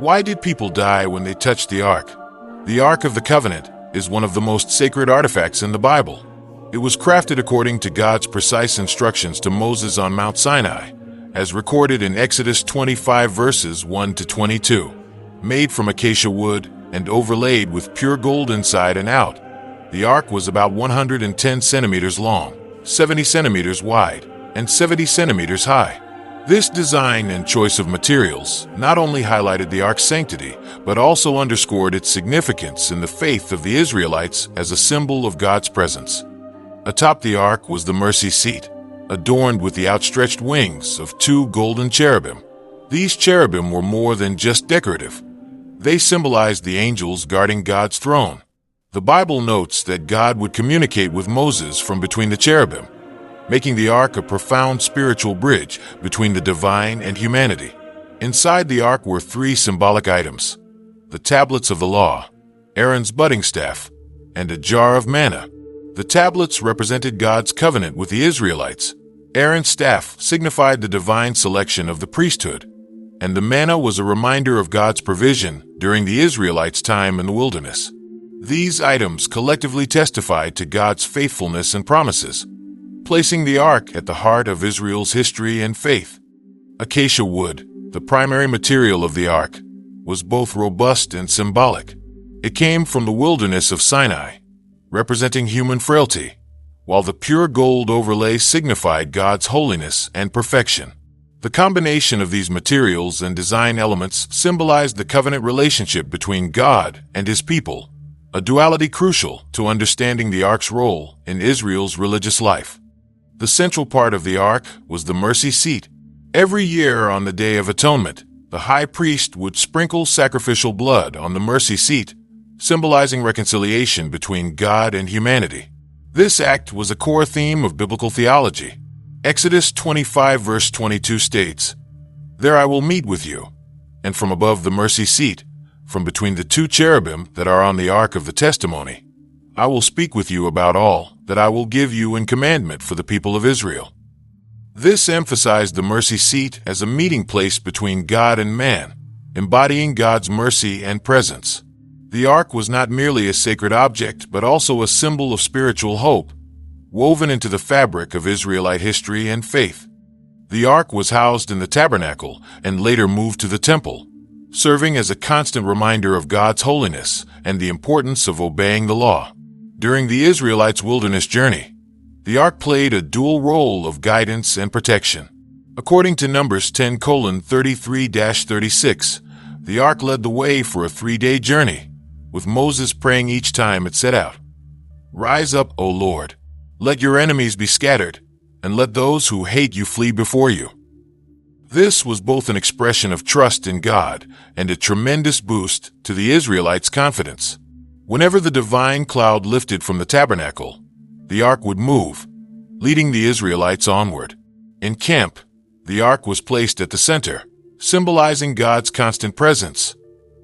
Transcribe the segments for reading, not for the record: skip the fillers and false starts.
Why did people die when they touched the Ark? The Ark of the Covenant is one of the most sacred artifacts in the Bible. It was crafted according to God's precise instructions to Moses on Mount Sinai, as recorded in Exodus 25 verses 1 to 22. Made from acacia wood and overlaid with pure gold inside and out, the Ark was about 110 centimeters long, 70 centimeters wide, and 70 centimeters high. This design and choice of materials not only highlighted the Ark's sanctity, but also underscored its significance in the faith of the Israelites as a symbol of God's presence. Atop the Ark was the mercy seat, adorned with the outstretched wings of two golden cherubim. These cherubim were more than just decorative. They symbolized the angels guarding God's throne. The Bible notes that God would communicate with Moses from between the cherubim, making the Ark a profound spiritual bridge between the divine and humanity. Inside the Ark were three symbolic items: the tablets of the law, Aaron's budding staff, and a jar of manna. The tablets represented God's covenant with the Israelites. Aaron's staff signified the divine selection of the priesthood, and the manna was a reminder of God's provision during the Israelites' time in the wilderness. These items collectively testified to God's faithfulness and promises, placing the Ark at the heart of Israel's history and faith. Acacia wood, the primary material of the Ark, was both robust and symbolic. It came from the wilderness of Sinai, representing human frailty, while the pure gold overlay signified God's holiness and perfection. The combination of these materials and design elements symbolized the covenant relationship between God and His people, a duality crucial to understanding the Ark's role in Israel's religious life. The central part of the Ark was the mercy seat. Every year on the Day of Atonement, the high priest would sprinkle sacrificial blood on the mercy seat, symbolizing reconciliation between God and humanity. This act was a core theme of biblical theology. Exodus 25 verse 22 states, "There I will meet with you, and from above the mercy seat, from between the two cherubim that are on the Ark of the testimony, I will speak with you about all that I will give you in commandment for the people of Israel." This emphasized the mercy seat as a meeting place between God and man, embodying God's mercy and presence. The Ark was not merely a sacred object, but also a symbol of spiritual hope, woven into the fabric of Israelite history and faith. The Ark was housed in the tabernacle and later moved to the temple, serving as a constant reminder of God's holiness and the importance of obeying the law. During the Israelites' wilderness journey, the Ark played a dual role of guidance and protection. According to Numbers 10:33-36, the Ark led the way for a 3-day journey, with Moses praying each time it set out. "Rise up, O Lord, let your enemies be scattered, and let those who hate you flee before you." This was both an expression of trust in God and a tremendous boost to the Israelites' confidence. Whenever the divine cloud lifted from the tabernacle, the Ark would move, leading the Israelites onward. In camp, the Ark was placed at the center, symbolizing God's constant presence,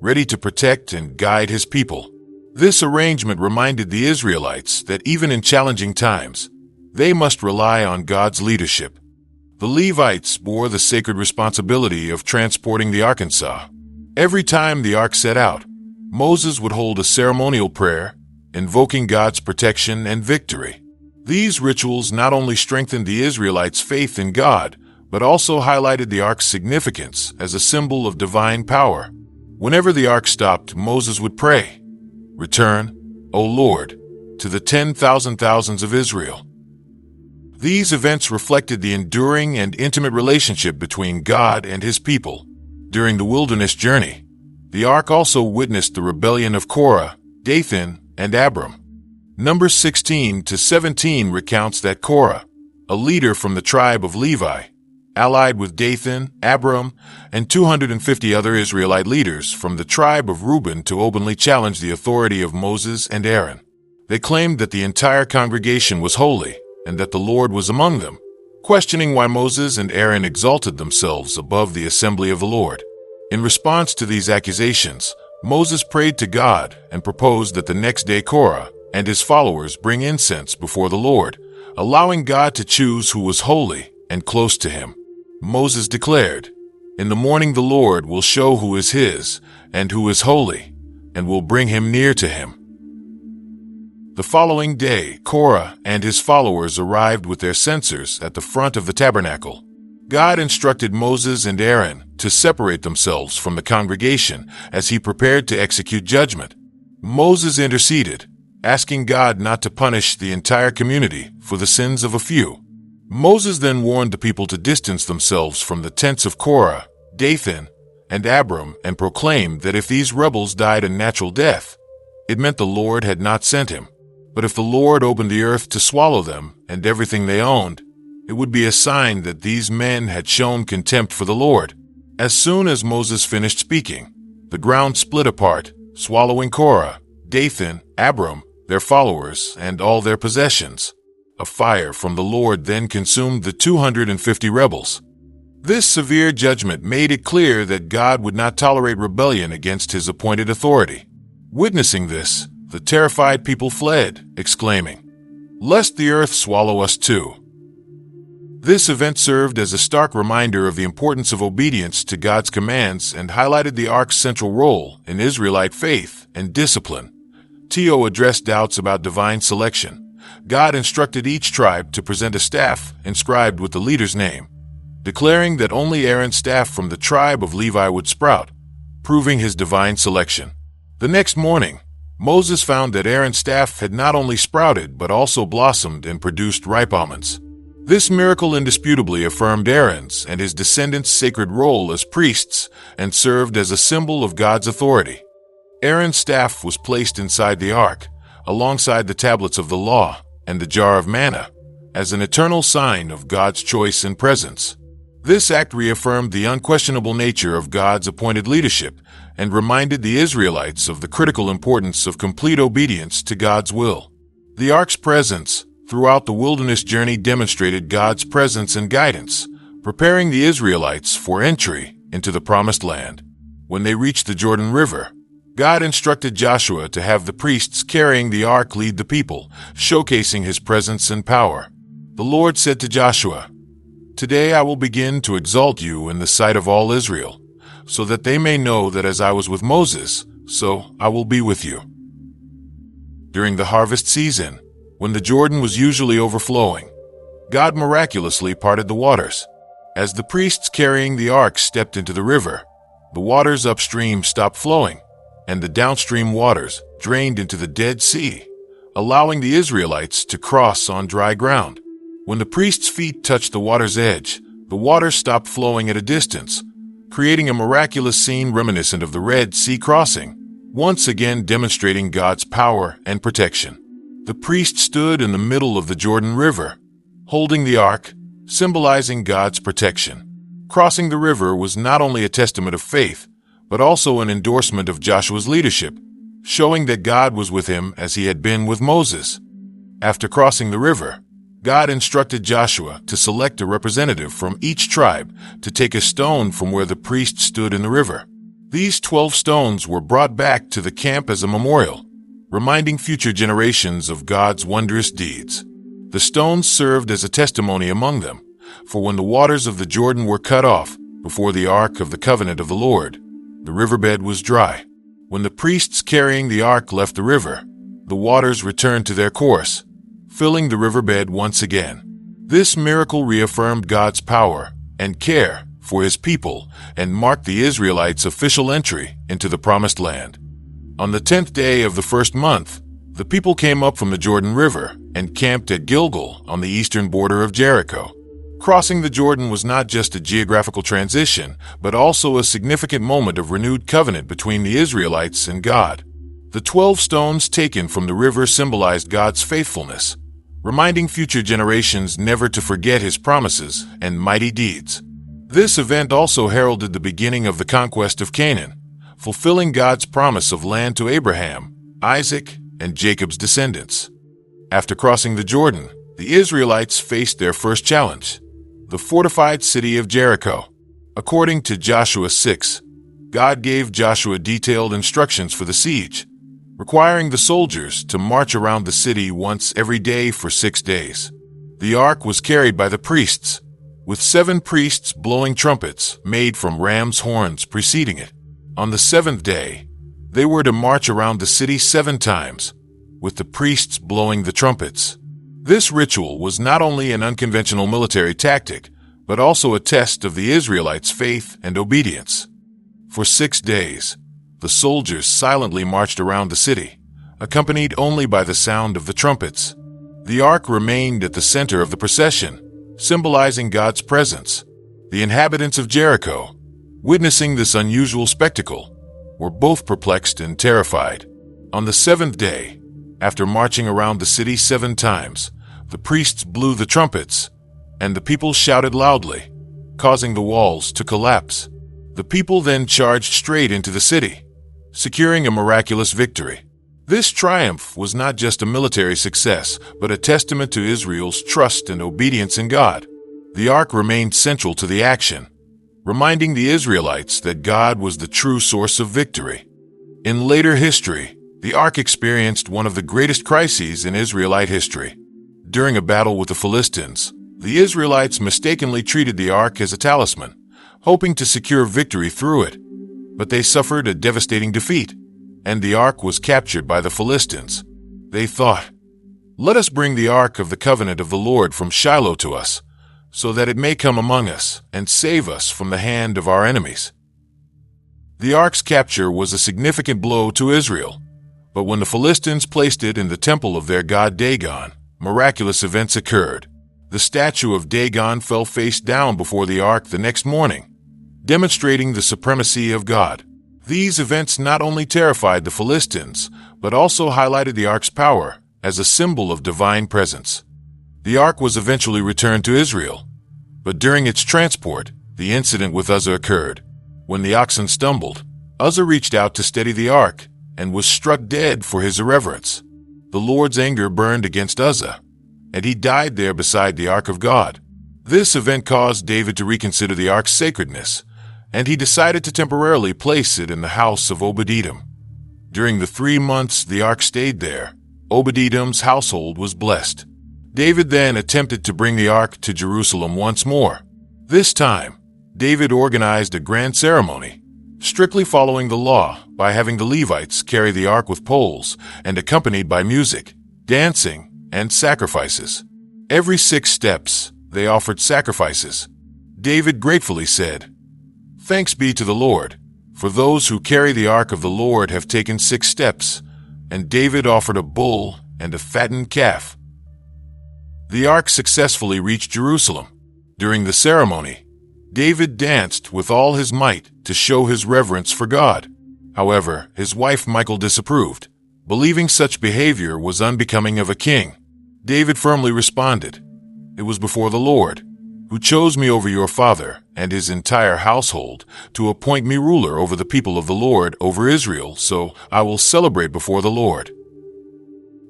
ready to protect and guide His people. This arrangement reminded the Israelites that even in challenging times, they must rely on God's leadership. The Levites bore the sacred responsibility of transporting the Ark. Every time the Ark set out, Moses would hold a ceremonial prayer, invoking God's protection and victory. These rituals not only strengthened the Israelites' faith in God, but also highlighted the Ark's significance as a symbol of divine power. Whenever the Ark stopped, Moses would pray, "Return, O Lord, to the 10,000 thousands of Israel." These events reflected the enduring and intimate relationship between God and His people. During the wilderness journey, the Ark also witnessed the rebellion of Korah, Dathan, and Abiram. Numbers 16-17 recounts that Korah, a leader from the tribe of Levi, allied with Dathan, Abiram, and 250 other Israelite leaders from the tribe of Reuben to openly challenge the authority of Moses and Aaron. They claimed that the entire congregation was holy and that the Lord was among them, questioning why Moses and Aaron exalted themselves above the assembly of the Lord. In response to these accusations, Moses prayed to God and proposed that the next day Korah and his followers bring incense before the Lord, allowing God to choose who was holy and close to Him. Moses declared, In the morning the Lord will show who is his and who is holy, and will bring him near to him. The following day, Korah and his followers arrived with their censers at the front of the tabernacle. God instructed Moses and Aaron to separate themselves from the congregation as he prepared to execute judgment. Moses interceded, asking God not to punish the entire community for the sins of a few. Moses then warned the people to distance themselves from the tents of Korah, Dathan, and Abiram, and proclaimed that if these rebels died a natural death, it meant the Lord had not sent him. But if the Lord opened the earth to swallow them and everything they owned, it would be a sign that these men had shown contempt for the Lord. As soon as Moses finished speaking, the ground split apart, swallowing Korah, Dathan, Abiram, their followers, and all their possessions. A fire from the Lord then consumed the 250 rebels. This severe judgment made it clear that God would not tolerate rebellion against his appointed authority. Witnessing this, the terrified people fled, exclaiming, "Lest the earth swallow us too." This event served as a stark reminder of the importance of obedience to God's commands and highlighted the Ark's central role in Israelite faith and discipline. Tio addressed doubts about divine selection. God instructed each tribe to present a staff inscribed with the leader's name, declaring that only Aaron's staff from the tribe of Levi would sprout, proving his divine selection. The next morning, Moses found that Aaron's staff had not only sprouted but also blossomed and produced ripe almonds. This miracle indisputably affirmed Aaron's and his descendants' sacred role as priests and served as a symbol of God's authority. Aaron's staff was placed inside the ark, alongside the tablets of the law and the jar of manna, as an eternal sign of God's choice and presence. This act reaffirmed the unquestionable nature of God's appointed leadership and reminded the Israelites of the critical importance of complete obedience to God's will. The ark's presence throughout the wilderness journey demonstrated God's presence and guidance, preparing the Israelites for entry into the Promised Land. When they reached the Jordan River, God instructed Joshua to have the priests carrying the ark lead the people, showcasing his presence and power. The Lord said to Joshua, "Today I will begin to exalt you in the sight of all Israel, so that they may know that as I was with Moses, so I will be with you." During the harvest season, when the Jordan was usually overflowing, God miraculously parted the waters. As the priests carrying the ark stepped into the river, the waters upstream stopped flowing, and the downstream waters drained into the Dead Sea, allowing the Israelites to cross on dry ground. When the priest's feet touched the water's edge, the water stopped flowing at a distance, creating a miraculous scene reminiscent of the Red Sea crossing, once again demonstrating God's power and protection. The priest stood in the middle of the Jordan River, holding the ark, symbolizing God's protection. Crossing the river was not only a testament of faith, but also an endorsement of Joshua's leadership, showing that God was with him as he had been with Moses. After crossing the river, God instructed Joshua to select a representative from each tribe to take a stone from where the priest stood in the river. These 12 stones were brought back to the camp as a memorial, reminding future generations of God's wondrous deeds. The stones served as a testimony among them, for when the waters of the Jordan were cut off before the Ark of the Covenant of the Lord, the riverbed was dry. When the priests carrying the ark left the river, the waters returned to their course, filling the riverbed once again. This miracle reaffirmed God's power and care for his people and marked the Israelites' official entry into the Promised Land. On the 10th day of the first month, the people came up from the Jordan River and camped at Gilgal on the eastern border of Jericho. Crossing the Jordan was not just a geographical transition, but also a significant moment of renewed covenant between the Israelites and God. The 12 stones taken from the river symbolized God's faithfulness, reminding future generations never to forget his promises and mighty deeds. This event also heralded the beginning of the conquest of Canaan, fulfilling God's promise of land to Abraham, Isaac, and Jacob's descendants. After crossing the Jordan, the Israelites faced their first challenge: the fortified city of Jericho. According to Joshua 6, God gave Joshua detailed instructions for the siege, requiring the soldiers to march around the city once every day for 6 days. The ark was carried by the priests, with 7 priests blowing trumpets made from ram's horns preceding it. On the 7th day, they were to march around the city 7 times, with the priests blowing the trumpets. This ritual was not only an unconventional military tactic, but also a test of the Israelites' faith and obedience. For 6 days, the soldiers silently marched around the city, accompanied only by the sound of the trumpets. The ark remained at the center of the procession, symbolizing God's presence. The inhabitants of Jericho, witnessing this unusual spectacle, were both perplexed and terrified. On the 7th day, after marching around the city 7 times, the priests blew the trumpets, and the people shouted loudly, causing the walls to collapse. The people then charged straight into the city, securing a miraculous victory. This triumph was not just a military success, but a testament to Israel's trust and obedience in God. The ark remained central to the action, reminding the Israelites that God was the true source of victory. In later history, the ark experienced one of the greatest crises in Israelite history. During a battle with the Philistines, the Israelites mistakenly treated the ark as a talisman, hoping to secure victory through it. But they suffered a devastating defeat, and the ark was captured by the Philistines. They thought, "Let us bring the ark of the covenant of the Lord from Shiloh to us, so that it may come among us and save us from the hand of our enemies." The ark's capture was a significant blow to Israel, but when the Philistines placed it in the temple of their god Dagon, miraculous events occurred. The statue of Dagon fell face down before the ark the next morning, demonstrating the supremacy of God. These events not only terrified the Philistines, but also highlighted the ark's power as a symbol of divine presence. The ark was eventually returned to Israel, but during its transport, the incident with Uzzah occurred. When the oxen stumbled, Uzzah reached out to steady the ark and was struck dead for his irreverence. The Lord's anger burned against Uzzah, and he died there beside the ark of God. This event caused David to reconsider the ark's sacredness, and he decided to temporarily place it in the house of Obed-Edom. During the 3 months the ark stayed there, Obed-Edom's household was blessed. David then attempted to bring the ark to Jerusalem once more. This time, David organized a grand ceremony, strictly following the law by having the Levites carry the ark with poles and accompanied by music, dancing, and sacrifices. Every 6 steps, they offered sacrifices. David gratefully said, "Thanks be to the Lord, for those who carry the ark of the Lord have taken 6 steps." And David offered a bull and a fattened calf. The ark successfully reached Jerusalem. During the ceremony, David danced with all his might to show his reverence for God. However, his wife Michal disapproved, believing such behavior was unbecoming of a king. David firmly responded, "It was before the Lord, who chose me over your father and his entire household to appoint me ruler over the people of the Lord over Israel, so I will celebrate before the Lord."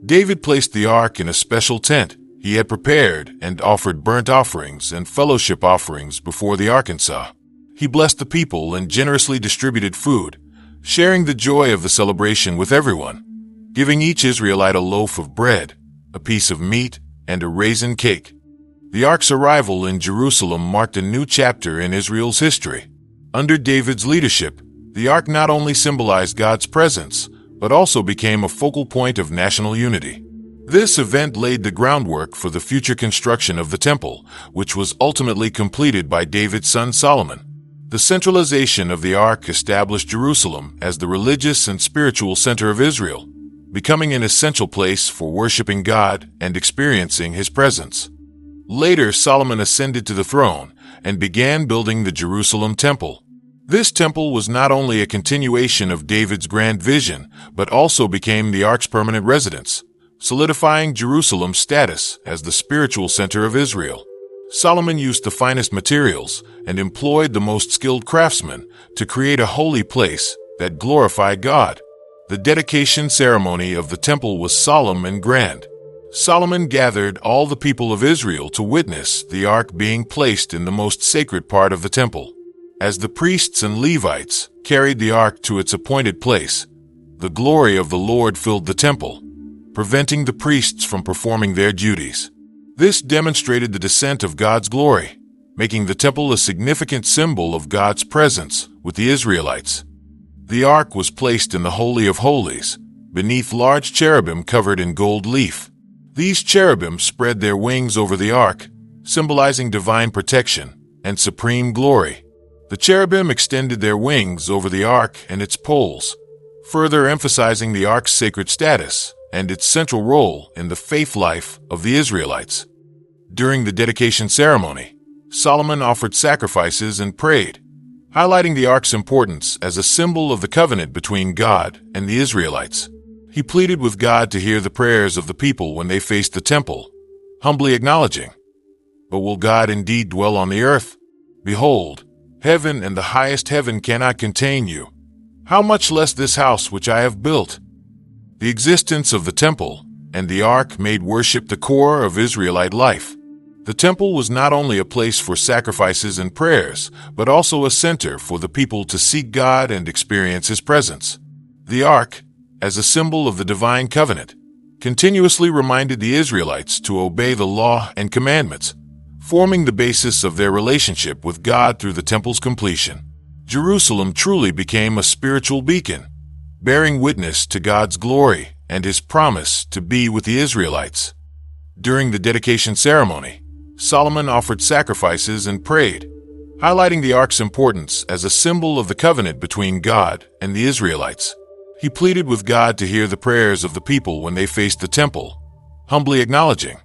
David placed the ark in a special tent he had prepared and offered burnt offerings and fellowship offerings before the Arkansas. He blessed the people and generously distributed food, sharing the joy of the celebration with everyone, giving each Israelite a loaf of bread, a piece of meat, and a raisin cake. The ark's arrival in Jerusalem marked a new chapter in Israel's history. Under David's leadership, the ark not only symbolized God's presence, but also became a focal point of national unity. This event laid the groundwork for the future construction of the temple, which was ultimately completed by David's son Solomon. The centralization of the ark established Jerusalem as the religious and spiritual center of Israel, becoming an essential place for worshiping God and experiencing His presence. Later, Solomon ascended to the throne and began building the Jerusalem temple. This temple was not only a continuation of David's grand vision, but also became the ark's permanent residence, solidifying Jerusalem's status as the spiritual center of Israel. Solomon used the finest materials and employed the most skilled craftsmen to create a holy place that glorified God. The dedication ceremony of the temple was solemn and grand. Solomon gathered all the people of Israel to witness the ark being placed in the most sacred part of the temple. As the priests and Levites carried the ark to its appointed place, the glory of the Lord filled the temple, preventing the priests from performing their duties. This demonstrated the descent of God's glory, making the temple a significant symbol of God's presence with the Israelites. The ark was placed in the Holy of Holies, beneath large cherubim covered in gold leaf. These cherubim spread their wings over the ark, symbolizing divine protection and supreme glory. The cherubim extended their wings over the ark and its poles, further emphasizing the ark's sacred status and its central role in the faith life of the Israelites. During the dedication ceremony, Solomon offered sacrifices and prayed, highlighting the ark's importance as a symbol of the covenant between God and the Israelites. He pleaded with God to hear the prayers of the people when they faced the temple, humbly acknowledging, "But will God indeed dwell on the earth? Behold, heaven and the highest heaven cannot contain you. How much less this house which I have built?" The existence of the temple and the ark made worship the core of Israelite life. The temple was not only a place for sacrifices and prayers, but also a center for the people to seek God and experience His presence. The ark, as a symbol of the divine covenant, continuously reminded the Israelites to obey the law and commandments, forming the basis of their relationship with God through the temple's completion. Jerusalem truly became a spiritual beacon, bearing witness to God's glory and His promise to be with the Israelites. During the dedication ceremony, Solomon offered sacrifices and prayed, highlighting the ark's importance as a symbol of the covenant between God and the Israelites. He pleaded with God to hear the prayers of the people when they faced the temple, humbly acknowledging,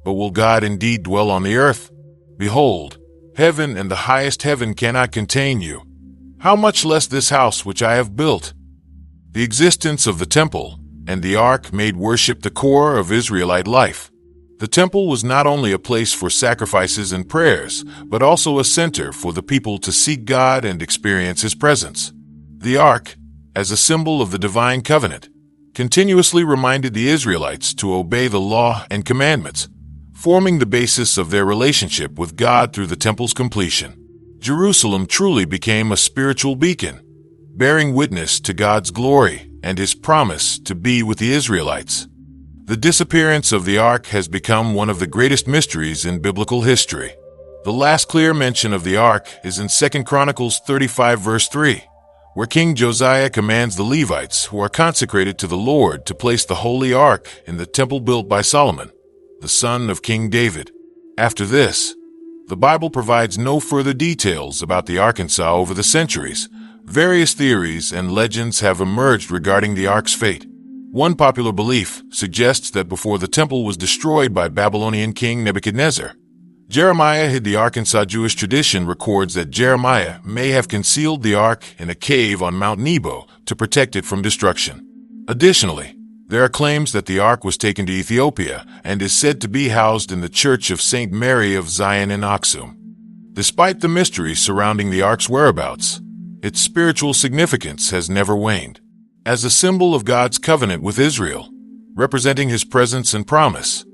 "But will God indeed dwell on the earth? Behold, heaven and the highest heaven cannot contain you. How much less this house which I have built?" The existence of the temple and the ark made worship the core of Israelite life. The temple was not only a place for sacrifices and prayers, but also a center for the people to seek God and experience His presence. The ark, as a symbol of the divine covenant, continuously reminded the Israelites to obey the law and commandments, forming the basis of their relationship with God through the temple's completion. Jerusalem truly became a spiritual beacon, bearing witness to God's glory and His promise to be with the Israelites. The disappearance of the ark has become one of the greatest mysteries in biblical history. The last clear mention of the ark is in 2 Chronicles 35 verse 3, where King Josiah commands the Levites who are consecrated to the Lord to place the holy ark in the temple built by Solomon, the son of King David. After this, the Bible provides no further details about the Arkansas over the centuries. Various theories and legends have emerged regarding the ark's fate. One popular belief suggests that before the temple was destroyed by Babylonian king Nebuchadnezzar, Jeremiah hid the Arkansas. Jewish tradition records that Jeremiah may have concealed the ark in a cave on Mount Nebo to protect it from destruction. Additionally, there are claims that the ark was taken to Ethiopia and is said to be housed in the Church of St. Mary of Zion in Aksum. Despite the mystery surrounding the ark's whereabouts, its spiritual significance has never waned. As a symbol of God's covenant with Israel, representing His presence and promise,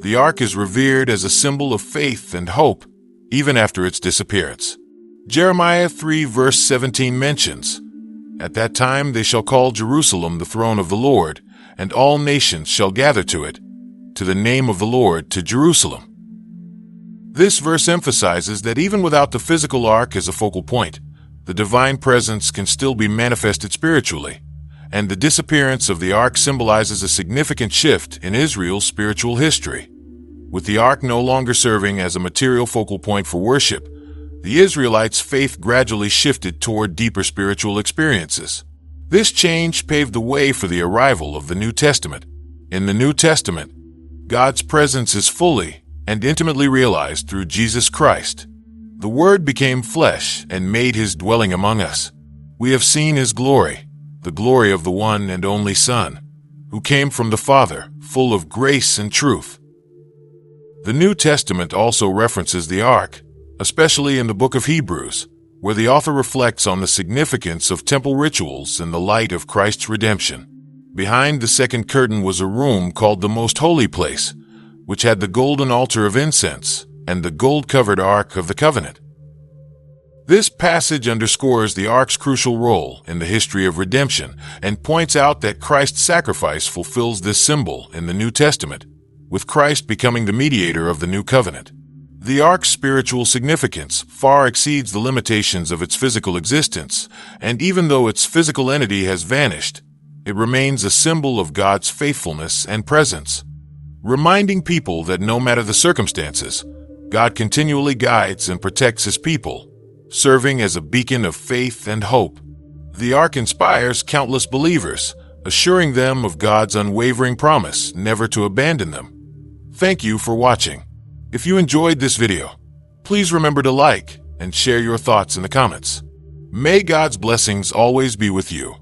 the ark is revered as a symbol of faith and hope, even after its disappearance. Jeremiah 3 verse 17 mentions, "At that time they shall call Jerusalem the throne of the Lord, and all nations shall gather to it, to the name of the Lord, to Jerusalem." This verse emphasizes that even without the physical ark as a focal point, the divine presence can still be manifested spiritually, and the disappearance of the ark symbolizes a significant shift in Israel's spiritual history. With the ark no longer serving as a material focal point for worship, the Israelites' faith gradually shifted toward deeper spiritual experiences. This change paved the way for the arrival of the New Testament. In the New Testament, God's presence is fully and intimately realized through Jesus Christ. The Word became flesh and made His dwelling among us. We have seen His glory, the glory of the one and only Son, who came from the Father, full of grace and truth. The New Testament also references the ark, especially in the book of Hebrews, where the author reflects on the significance of temple rituals in the light of Christ's redemption. Behind the second curtain was a room called the Most Holy Place, which had the golden altar of incense and the gold-covered Ark of the Covenant. This passage underscores the ark's crucial role in the history of redemption and points out that Christ's sacrifice fulfills this symbol in the New Testament, with Christ becoming the mediator of the new covenant. The Ark's spiritual significance far exceeds the limitations of its physical existence, and even though its physical entity has vanished, it remains a symbol of God's faithfulness and presence, reminding people that no matter the circumstances, God continually guides and protects His people, serving as a beacon of faith and hope. The Ark inspires countless believers, assuring them of God's unwavering promise never to abandon them. Thank you for watching. If you enjoyed this video, please remember to like and share your thoughts in the comments. May God's blessings always be with you.